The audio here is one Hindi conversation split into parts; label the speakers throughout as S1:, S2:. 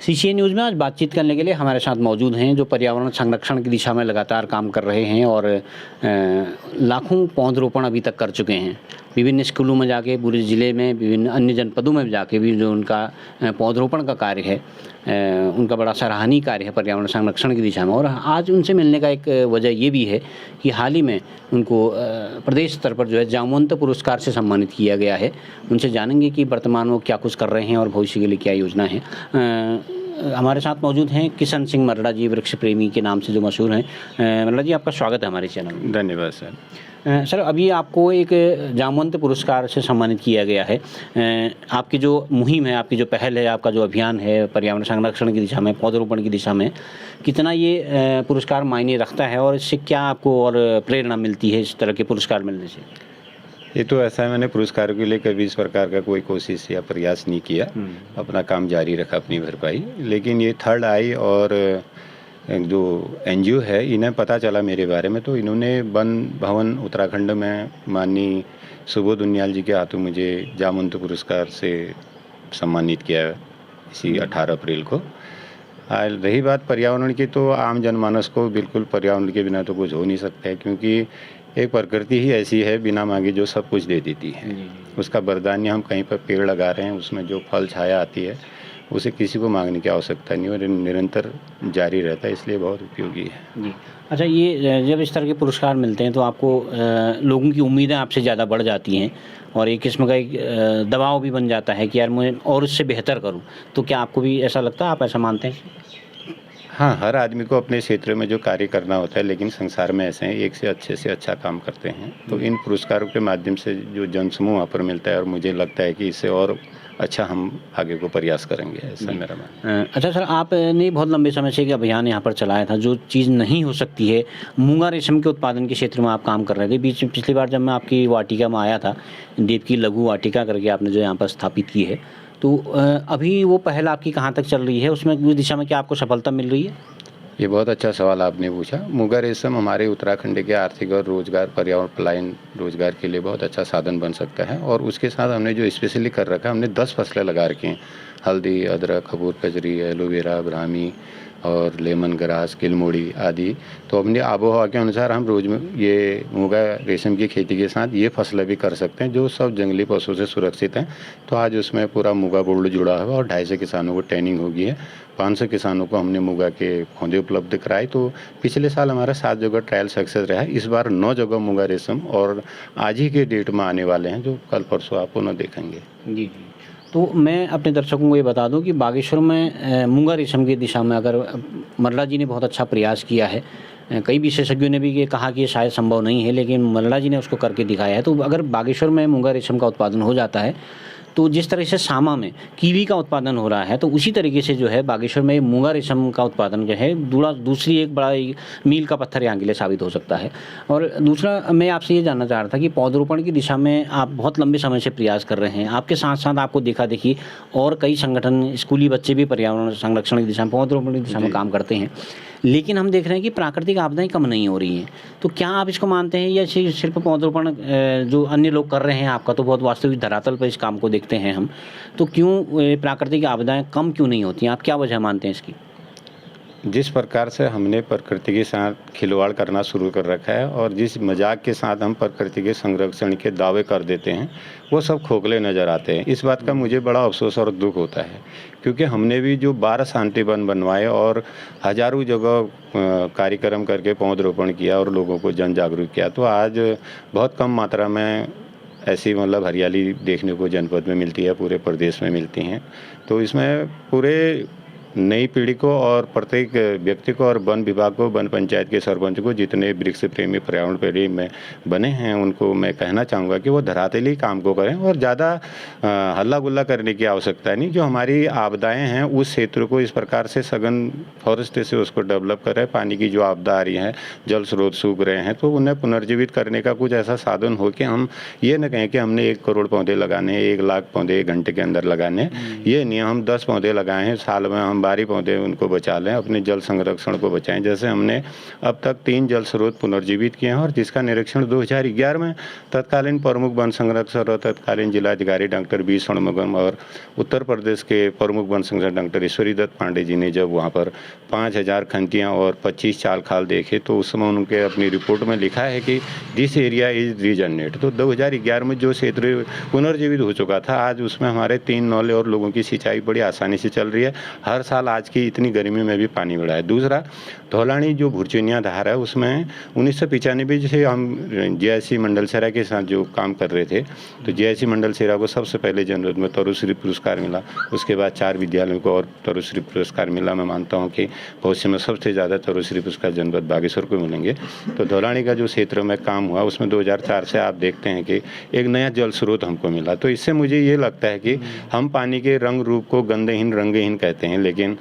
S1: सीसीएन न्यूज़ में आज बातचीत करने के लिए हमारे साथ मौजूद हैं जो पर्यावरण संरक्षण की दिशा में लगातार काम कर रहे हैं और लाखों पौधरोपण अभी तक कर चुके हैं। विभिन्न स्कूलों में जाके, पूरे ज़िले में, विभिन्न अन्य जनपदों में जाके भी जो उनका पौधरोपण का कार्य है, उनका बड़ा सराहनीय कार्य है पर्यावरण संरक्षण की दिशा में। और आज उनसे मिलने का एक वजह ये भी है कि हाल ही में उनको प्रदेश स्तर पर जो है जामवंत पुरस्कार से सम्मानित किया गया है। उनसे जानेंगे कि वर्तमान में वो क्या कुछ कर रहे हैं और भविष्य के लिए क्या योजना है। हमारे साथ मौजूद हैं किशन सिंह मरड़ा जी, वृक्ष प्रेमी के नाम से जो मशहूर हैं। मरड़ा जी, आपका स्वागत है हमारे चैनल में।
S2: धन्यवाद सर।
S1: सर, अभी आपको एक जामवंत पुरस्कार से सम्मानित किया गया है। आपकी जो मुहिम है, आपकी जो पहल है, आपका जो अभियान है पर्यावरण संरक्षण की दिशा में, पौधरोपण की दिशा में, कितना ये पुरस्कार मायने रखता है और इससे क्या आपको और प्रेरणा मिलती है इस तरह के पुरस्कार मिलने से?
S2: ये तो ऐसा है, मैंने पुरस्कार के लिए कभी इस प्रकार का कोई कोशिश या प्रयास नहीं किया। अपना काम जारी रखा, अपनी भरपाई। लेकिन ये थर्ड आई और जो एनजीओ है, इन्हें पता चला मेरे बारे में, तो इन्होंने वन भवन उत्तराखंड में माननीय सुबोध उनियाल जी के हाथों मुझे जामवंत पुरस्कार से सम्मानित किया इसी 18 अप्रैल को। रही बात पर्यावरण की, तो आम जनमानस को बिल्कुल पर्यावरण के बिना तो कुछ हो नहीं सकता है, क्योंकि एक प्रकृति ही ऐसी है बिना मांगे जो सब कुछ दे देती है। उसका वरदान हम कहीं पर पेड़ लगा रहे हैं, उसमें जो फल छाया आती है उसे किसी को मांगने की आवश्यकता नहीं और निरंतर जारी रहता है, इसलिए बहुत उपयोगी है
S1: जी। अच्छा, ये जब इस तरह के पुरस्कार मिलते हैं तो आपको लोगों की उम्मीदें आपसे ज़्यादा बढ़ जाती हैं और एक किस्म का एक दबाव भी बन जाता है कि यार मैं और उससे बेहतर करूं। तो क्या आपको भी ऐसा लगता है, आप ऐसा मानते हैं?
S2: हाँ, हर आदमी को अपने क्षेत्र में जो कार्य करना होता है, लेकिन संसार में ऐसे हैं एक से अच्छा काम करते हैं। तो इन पुरस्कारों के माध्यम से जो जनसमूह वहाँ पर मिलता है और मुझे लगता है कि इससे और अच्छा हम आगे को प्रयास करेंगे, ऐसा मेरा मानना।
S1: अच्छा सर, आपने बहुत लंबे समय से एक अभियान यहाँ पर चलाया था, जो चीज़ नहीं हो सकती है, मूंगा रेशम के उत्पादन के क्षेत्र में आप काम कर रहे थे। पिछली बार जब मैं आपकी वाटिका में आया था, देव की लघु वाटिका करके आपने जो यहाँ पर स्थापित की है, तो अभी वो पहल आपकी कहाँ तक चल रही है? उसमें उस दिशा में क्या आपको सफलता मिल रही है?
S2: ये बहुत अच्छा सवाल आपने पूछा। मूंगा रेशम हमारे उत्तराखंड के आर्थिक और रोजगार, पर्यावरण पलायन रोजगार के लिए बहुत अच्छा साधन बन सकता है। और उसके साथ हमने जो स्पेशली कर रखा है, हमने 10 फसलें लगा रखी हैं। हल्दी, अदरक, कपूर कजरी, एलोवेरा, ब्राह्मी और लेमन ग्रास, किलमोड़ी आदि। तो अपनी आबोहवा के अनुसार हम रोज में ये मूंगा रेशम की खेती के साथ ये फसलें भी कर सकते हैं जो सब जंगली पशुओं से सुरक्षित हैं। तो आज उसमें पूरा मूंगा बोर्ड जुड़ा हुआ है और 250 किसानों को ट्रेनिंग होगी है। 500 किसानों को हमने मूंगा के पौधे उपलब्ध कराए। तो पिछले साल हमारा 7 जगह ट्रायल सक्सेस रहा है। इस बार 9 जगह मूंगा रेशम और आज ही के डेट में आने वाले हैं, जो कल परसों आप उन्हें देखेंगे।
S1: जी। तो मैं अपने दर्शकों को ये बता दूं कि बागेश्वर में मूंगा रेशम की दिशा में अगर मरड़ा जी ने बहुत अच्छा प्रयास किया है। कई विशेषज्ञों ने भी ये कहा कि ये शायद संभव नहीं है, लेकिन मरड़ा जी ने उसको करके दिखाया है। तो अगर बागेश्वर में मूंगा रेशम का उत्पादन हो जाता है, तो जिस तरह से सामा में कीवी का उत्पादन हो रहा है, तो उसी तरीके से जो है बागेश्वर में मूंगा रेशम का उत्पादन जो है दूसरी एक बड़ा मील का पत्थर यहाँ के लिए साबित हो सकता है। और दूसरा, मैं आपसे ये जानना चाह रहा था कि पौधरोपण की दिशा में आप बहुत लंबे समय से प्रयास कर रहे हैं। आपके साथ साथ आपको देखा देखी और कई संगठन, स्कूली बच्चे भी पर्यावरण संरक्षण की दिशा में, पौधरोपण की दिशा में काम करते हैं। लेकिन हम देख रहे हैं कि प्राकृतिक आपदाएं कम नहीं हो रही हैं। तो क्या आप इसको मानते हैं या सिर्फ पौधरोपण जो अन्य लोग कर रहे हैं, आपका तो बहुत वास्तविक धरातल पर इस काम को देखते हैं हम, तो क्यों प्राकृतिक आपदाएं कम क्यों नहीं होती हैं? आप क्या वजह मानते हैं इसकी?
S2: जिस प्रकार से हमने प्रकृति के साथ खिलवाड़ करना शुरू कर रखा है और जिस मजाक के साथ हम प्रकृति के संरक्षण के दावे कर देते हैं, वो सब खोखले नज़र आते हैं। इस बात का मुझे बड़ा अफसोस और दुख होता है, क्योंकि हमने भी जो 12 शांति वन बनवाए और हजारों जगह कार्यक्रम करके पौधरोपण किया और लोगों को जन जागरूक किया, तो आज बहुत कम मात्रा में ऐसी हरियाली देखने को जनपद में मिलती है, पूरे प्रदेश में मिलती हैं। तो इसमें पूरे नई पीढ़ी को और प्रत्येक व्यक्ति को और वन विभाग को, वन पंचायत के सरपंच को, जितने वृक्ष प्रेमी, पर्यावरण प्रेमी में बने हैं, उनको मैं कहना चाहूँगा कि वो धरातली काम को करें और ज़्यादा हल्ला गुल्ला करने की आवश्यकता नहीं। जो हमारी आपदाएं हैं उस क्षेत्र को इस प्रकार से सघन फॉरेस्ट से उसको डेवलप करें। पानी की जो आपदा आ रही है, जल स्रोत सूख रहे हैं, तो उन्हें पुनर्जीवित करने का कुछ ऐसा साधन हो कि हम ये न कहें कि हमने 1 करोड़ पौधे लगाने, 1 लाख पौधे 1 घंटे के अंदर लगाने। ये नहीं, हम 10 पौधे लगाए हैं, साल में हम हम बाहरी पौधे उनको बचा लें, अपने जल संरक्षण को बचाएं। जैसे हमने अब तक 3 जल स्रोत पुनर्जीवित किए हैं और जिसका निरीक्षण 2011 में तत्कालीन प्रमुख वन संरक्षक और तत्कालीन जिलाधिकारी डॉक्टर बी षणमुगम और उत्तर प्रदेश के प्रमुख वन संरक्षक डॉक्टर ईश्वरी दत्त पांडे जी ने जब वहाँ पर 5000 खंतियाँ और 25 चाल खाल देखे तो उस समय उनके अपनी रिपोर्ट में लिखा है कि दिस एरिया इज रीजनरेट। तो 2011 में जो क्षेत्र पुनर्जीवित हो चुका था, आज उसमें हमारे 3 नौले और लोगों की सिंचाई बड़ी आसानी से चल रही है। हर साल आज की इतनी गर्मी में भी पानी बढ़ा है। दूसरा, धौलानी जो भुरचुनिया धार है उसमें 1995 से हम जीआईसी मंडल सेरा के साथ जो काम कर रहे थे, तो जीआईसी मंडल सेरा को सबसे पहले जनरल में तरुश्री पुरस्कार मिला। उसके बाद 4 विद्यालयों को और तरुश्री पुरस्कार मिला। मैं मानता हूँ कि भविष्य में सबसे ज़्यादा तरुश्री पुरस्कार जनपद बागेश्वर को मिलेंगे। तो धौलानी का जो क्षेत्र में काम हुआ उसमें 2004 से आप देखते हैं कि एक नया जल स्रोत हमको मिला। तो इससे मुझे ये लगता है कि हम पानी के रंग रूप को गंधहीन रंगहीन कहते हैं, लेकिन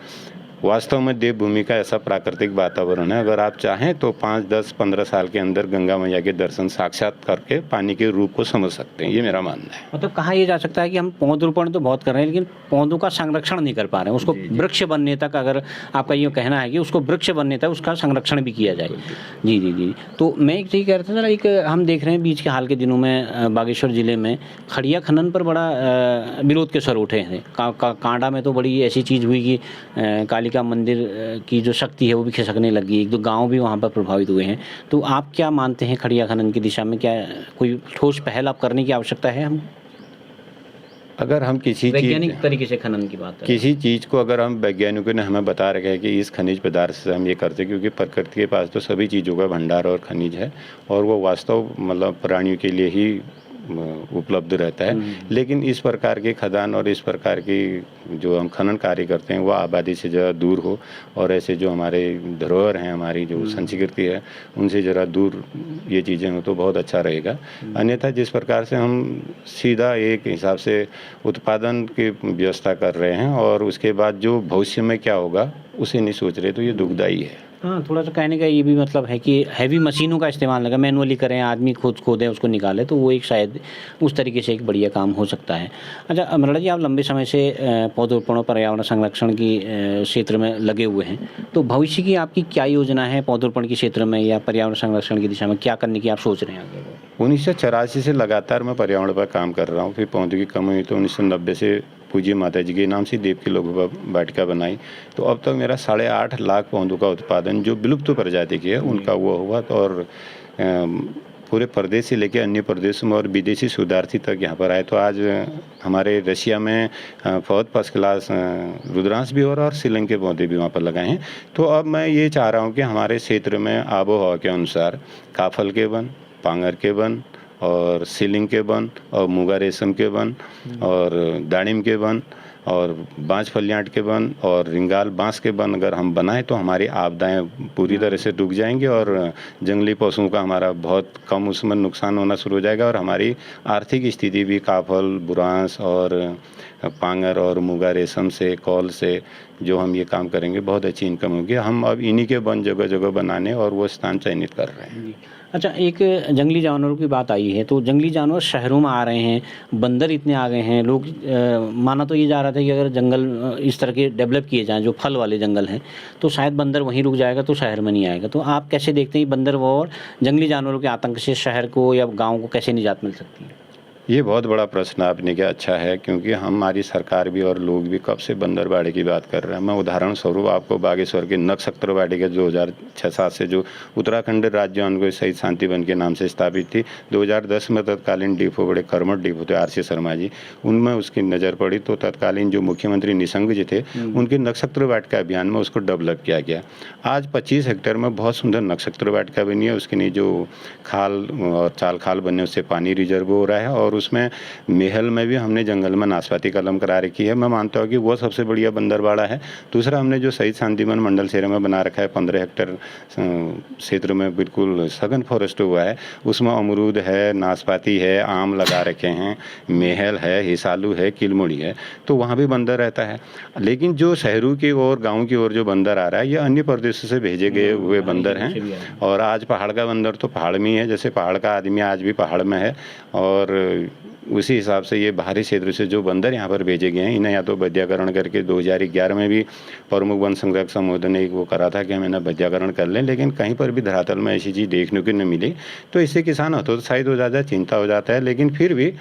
S2: वास्तव में देवभूमि का ऐसा प्राकृतिक वातावरण है। अगर आप चाहें तो 5, 10, 15 साल के अंदर गंगा मैया के दर्शन साक्षात करके पानी के रूप को समझ सकते हैं। ये मेरा मानना है।
S1: मतलब कहा यह जा सकता है कि हम पौधरोपण तो बहुत कर रहे हैं लेकिन पौधों का संरक्षण नहीं कर पा रहे हैं। उसको वृक्ष बनने तक, अगर आपका ये कहना है कि उसको वृक्ष बनने तक उसका संरक्षण भी किया जाए। जी जी जी। तो मैं एक चीज़ कह रहा था, एक हम देख रहे हैं बीच के हाल के दिनों में बागेश्वर जिले में खड़िया खनन पर बड़ा विरोध के स्वर उठे हैं। कांडा में तो बड़ी ऐसी चीज़ हुई कि कालिका मंदिर की जो शक्ति है वो भी खिसकने लगी। 1-2 गांव भी वहाँ पर प्रभावित हुए हैं। तो आप क्या मानते हैं, खड़िया खनन की दिशा में क्या कोई ठोस पहल आप करने की आवश्यकता है? हम
S2: अगर हम किसी
S1: वैज्ञानिक तरीके से खनन की बात करें,
S2: किसी चीज़ को अगर हम वैज्ञानिकों ने हमें बता रखा है कि इस खनिज पदार्थ से हम ये करते हैं, क्योंकि प्रकृति के पास तो सभी चीज़ों का भंडार और खनिज है और वो वास्तव मतलब प्राणियों के लिए ही उपलब्ध रहता है। लेकिन इस प्रकार के खदान और इस प्रकार की जो हम खनन कार्य करते हैं वो आबादी से ज़रा दूर हो और ऐसे जो हमारे धरोहर हैं, हमारी जो संस्कृति है, उनसे ज़रा दूर ये चीज़ें हो तो बहुत अच्छा रहेगा। अन्यथा जिस प्रकार से हम सीधा एक हिसाब से उत्पादन की व्यवस्था कर रहे हैं और उसके बाद जो भविष्य में क्या होगा उसे नहीं सोच रहे, तो ये दुखदाई है।
S1: हाँ, थोड़ा सा कहने का ये भी मतलब है कि हैवी मशीनों का इस्तेमाल लगा, मैनुअली करें, आदमी खुद खोदें उसको निकाले, तो वो एक शायद उस तरीके से एक बढ़िया काम हो सकता है। अच्छा मरला जी, आप लंबे समय से पौधरोपण और पर्यावरण संरक्षण की क्षेत्र में लगे हुए हैं, तो भविष्य की आपकी क्या योजना है पौधरोपण के क्षेत्र में या पर्यावरण संरक्षण की दिशा में? क्या करने की आप सोच रहे हैं आगे?
S2: 1984 से लगातार मैं पर्यावरण पर काम कर रहा हूँ। फिर पौधों की कमी हुई तो 1990 से पूज्य माता जी के नाम से देव की लघु वाटिका बनाई। तो अब तक मेरा 8.5 लाख पौधों का उत्पादन जो विलुप्त प्रजाति की है उनका वो हुआ। तो और पूरे प्रदेश से लेकर अन्य प्रदेशों में और विदेशी शोधार्थी तक यहाँ पर आए। तो आज हमारे रशिया में बहुत फर्स्ट क्लास रुद्रांश भी और शिलंग के पौधे भी वहाँ पर लगाए हैं। तो अब मैं ये चाह रहा हूँ कि हमारे क्षेत्र में आबो हवा के अनुसार काफल के वन, पांगर के वन और सीलिंग के वन और मुगा रेशम के वन और दानिम के वन और बांस फलियाट के वन और रिंगाल बांस के वन अगर हम बनाएं तो हमारी आपदाएं पूरी तरह से रुक जाएंगी और जंगली पशुओं का हमारा बहुत कम उसमें नुकसान होना शुरू हो जाएगा और हमारी आर्थिक स्थिति भी काफल, बुरांस और पांगर और मुगा रेशम से, कॉल से जो हम ये काम करेंगे बहुत अच्छी इनकम होगी। हम अब इन्हीं के वन जगह जगह बनाने और वो स्थान चयनित कर रहे हैं।
S1: अच्छा, एक जंगली जानवरों की बात आई है, तो जंगली जानवर शहरों में आ रहे हैं, बंदर इतने आ गए हैं। लोग माना तो ये जा रहा था कि अगर जंगल इस तरह के डेवलप किए जाएं, जो फल वाले जंगल हैं, तो शायद बंदर वहीं रुक जाएगा, तो शहर में नहीं आएगा। तो आप कैसे देखते हैं बंदर और जंगली जानवरों के आतंक से शहर को या गाँव को कैसे निजात मिल सकती है?
S2: ये बहुत बड़ा प्रश्न आपने किया। अच्छा है, क्योंकि हमारी सरकार भी और लोग भी कब से बंदरबाड़ी की बात कर रहे हैं। मैं उदाहरण स्वरूप आपको बागेश्वर के नक्षत्रवाड़ी के 2006-07 से जो उत्तराखंड राज्य उनको शहीद शांति वन के नाम से स्थापित थी, 2010 में तत्कालीन डिपो बड़े कर्मठ डिपो थे आर सी शर्मा जी, उनमें उसकी नज़र पड़ी तो तत्कालीन जो मुख्यमंत्री निशंक जी थे उनके नक्षत्र वाटिका अभियान में उसको डेवलप किया गया। आज 25 हेक्टेयर में बहुत सुंदर नक्षत्र वाटिका बनी है। उसके लिए जो खाल और चाल खाल बने उससे पानी रिजर्व हो रहा है और उसमें मेहल में भी हमने जंगल में नाशपाती कलम करा रखी है। मैं मानता हूँ कि वो सबसे बढ़िया बंदरबाड़ा है। दूसरा, हमने जो शहीद शांतिवन मंडल सेरा में बना रखा है 15 हेक्टेयर क्षेत्र में बिल्कुल सघन फॉरेस्ट हुआ है, उसमें अमरूद है, नाशपाती है, आम लगा रखे हैं, मेहल है, हिसालू है, किलमुड़ी है, तो वहाँ भी बंदर रहता है। लेकिन जो शहरों की ओर, गाँव की ओर जो बंदर आ रहा है ये अन्य प्रदेशों से भेजे गए हुए बंदर हैं। और आज पहाड़ का बंदर तो पहाड़ में ही है, जैसे पहाड़ का आदमी आज भी पहाड़ में है और उसी हिसाब से ये बाहरी क्षेत्र से जो बंदर यहाँ पर भेजे गए हैं, इन्हें या तो वैद्यकरण करके 2011 में भी प्रमुख वन संरक्षक समूह ने वो करा था कि हम इन्हें वैद्यकरण कर लें, लेकिन कहीं पर भी धरातल में ऐसी चीज़ देखने को नहीं मिली। तो इससे किसान हतोत्साहित हो जाता है, चिंता हो जाता है। लेकिन फिर भी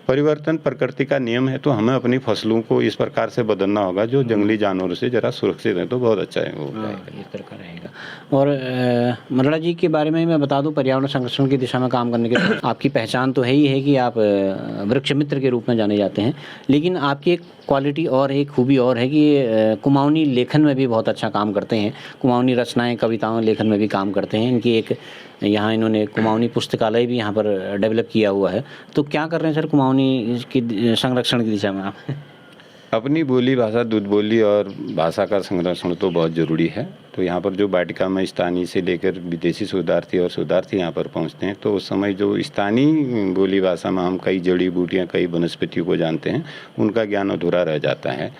S2: परिवर्तन प्रकृति का नियम है, तो हमें अपनी फसलों को इस प्रकार से बदलना होगा जो जंगली जानवरों से जरा सुरक्षित है, तो बहुत अच्छा है वो।
S1: इस तरह का रहेगा। और मल्ला जी के बारे में मैं बता दूं, पर्यावरण संरक्षण की दिशा में काम करने के आपकी पहचान तो है ही है कि आप वृक्ष मित्र के रूप में जाने जाते हैं, लेकिन आपकी एक क्वालिटी और एक खूबी और है कि कुमाऊनी लेखन में भी बहुत अच्छा काम करते हैं। कुमाऊनी रचनाएं, कविताओं, लेखन में भी काम करते हैं। इनकी एक यहाँ इन्होंने कुमाऊनी पुस्तकालय भी यहाँ पर डेवलप किया हुआ है। तो क्या कर रहे हैं सर कुमाऊनी की संरक्षण की दिशा में आप?
S2: अपनी बोली भाषा, दूध बोली और भाषा का संरक्षण तो बहुत ज़रूरी है। तो यहाँ पर जो वाटिका में स्थानीय से लेकर विदेशी शोधार्थी और शोधार्थी यहाँ पर पहुँचते हैं, तो उस समय जो स्थानीय बोली भाषा में हम कई जड़ी बूटियाँ, कई वनस्पतियों को जानते हैं, उनका ज्ञान अधूरा रह जाता है।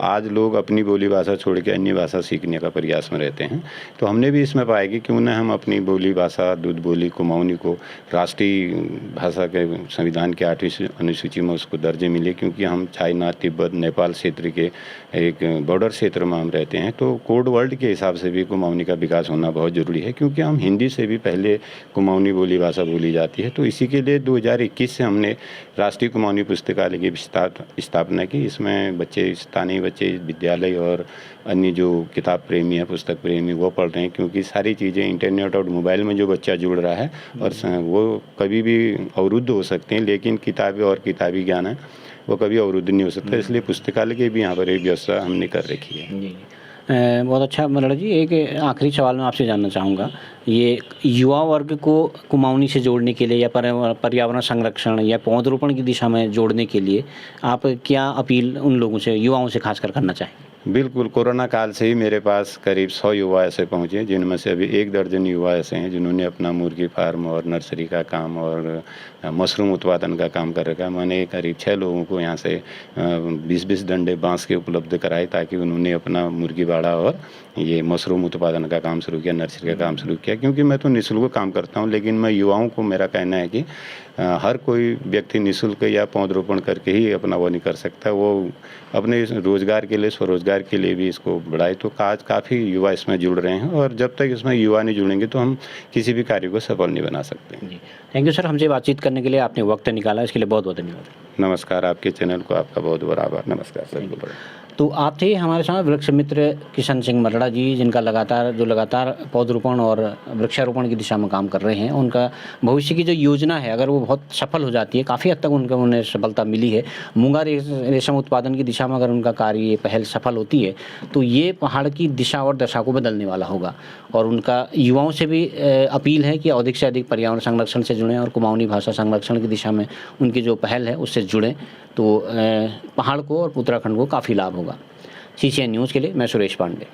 S2: आज लोग अपनी बोली भाषा छोड़ के अन्य भाषा सीखने का प्रयास में रहते हैं। तो हमने भी इसमें पाया कि क्यों न हम अपनी बोली भाषा, दूध बोली कुमाऊनी को राष्ट्रीय भाषा के संविधान के 8वीं अनुसूची में उसको दर्जे मिले, क्योंकि हम चाइना, तिब्बत, नेपाल क्षेत्र के एक बॉर्डर क्षेत्र में हम रहते हैं। तो कोड वर्ल्ड के हिसाब से भी कुमाऊनी का विकास होना बहुत ज़रूरी है, क्योंकि हम हिंदी से भी पहले कुमाऊनी बोली भाषा बोली जाती है। तो इसी के लिए 2021 से हमने राष्ट्रीय कुमाऊनी पुस्तकालय की स्थापना की। इसमें बच्चे, स्थानीय बच्चे, विद्यालय और अन्य जो किताब प्रेमी है, पुस्तक प्रेमी, वो पढ़ रहे हैं, क्योंकि सारी चीज़ें इंटरनेट और मोबाइल में जो बच्चा जुड़ रहा है और वो कभी भी अवरुद्ध हो सकते हैं, लेकिन किताबें और किताबी ज्ञान है वो कभी अवरुद्ध नहीं हो सकता। इसलिए पुस्तकालय की भी यहाँ पर एक व्यवस्था हमने कर रखी है।
S1: जी, बहुत अच्छा मल्ला जी। एक आखिरी सवाल मैं आपसे जानना चाहूँगा, ये युवा वर्ग को कुमाऊनी से जोड़ने के लिए या पर्यावरण संरक्षण या पौधरोपण की दिशा में जोड़ने के लिए आप क्या अपील उन लोगों से, युवाओं से खासकर करना चाहेंगे?
S2: बिल्कुल, कोरोना काल से ही मेरे पास करीब 100 युवा ऐसे पहुँचे, जिनमें से अभी 1 दर्जन युवा ऐसे हैं जिन्होंने अपना मुर्गी फार्म और नर्सरी का काम और मशरूम उत्पादन का काम कर रखा है। मैंने करीब 6 लोगों को यहाँ से 20-20 डंडे बांस के उपलब्ध कराए, ताकि उन्होंने अपना मुर्गी बाड़ा और ये मशरूम उत्पादन का काम शुरू किया, नर्सरी का काम शुरू किया। क्योंकि मैं तो निःशुल्क काम करता हूँ, लेकिन मैं युवाओं को, मेरा कहना है कि हर कोई व्यक्ति निःशुल्क या पौधरोपण करके ही अपना वो नहीं कर सकता, वो अपने रोजगार के लिए, स्वरोजगार के लिए भी इसको बढ़ाए। तो आज काफ़ी युवा इसमें जुड़ रहे हैं, और जब तक इसमें युवा नहीं जुड़ेंगे तो हम किसी भी कार्य को सफल नहीं बना सकते।
S1: जी, थैंक यू सर, हमसे बातचीत करने के लिए आपने वक्त निकाला, इसके लिए बहुत बहुत धन्यवाद।
S2: नमस्कार, आपके चैनल को आपका बहुत बहुत आभार। नमस्कार सर।
S1: तो आप थे हमारे साथ वृक्ष मित्र किशन सिंह मरड़ा जी, जिनका लगातार पौधरोपण और वृक्षारोपण की दिशा में काम कर रहे हैं। उनका भविष्य की जो योजना है, अगर वो बहुत सफल हो जाती है, काफ़ी हद तक उन्हें सफलता मिली है। मूंगा रेशम उत्पादन की दिशा में अगर उनका कार्य, ये पहल सफल होती है, तो ये पहाड़ की दिशा और दशा को बदलने वाला होगा। और उनका युवाओं से भी अपील है कि अधिक से अधिक पर्यावरण संरक्षण से जुड़ें और कुमाऊनी भाषा संरक्षण की दिशा में उनकी जो पहल है उससे जुड़ें, तो पहाड़ को और उत्तराखंड को काफ़ी लाभ होगा। CCN न्यूज़ के लिए मैं सुरेश पांडे।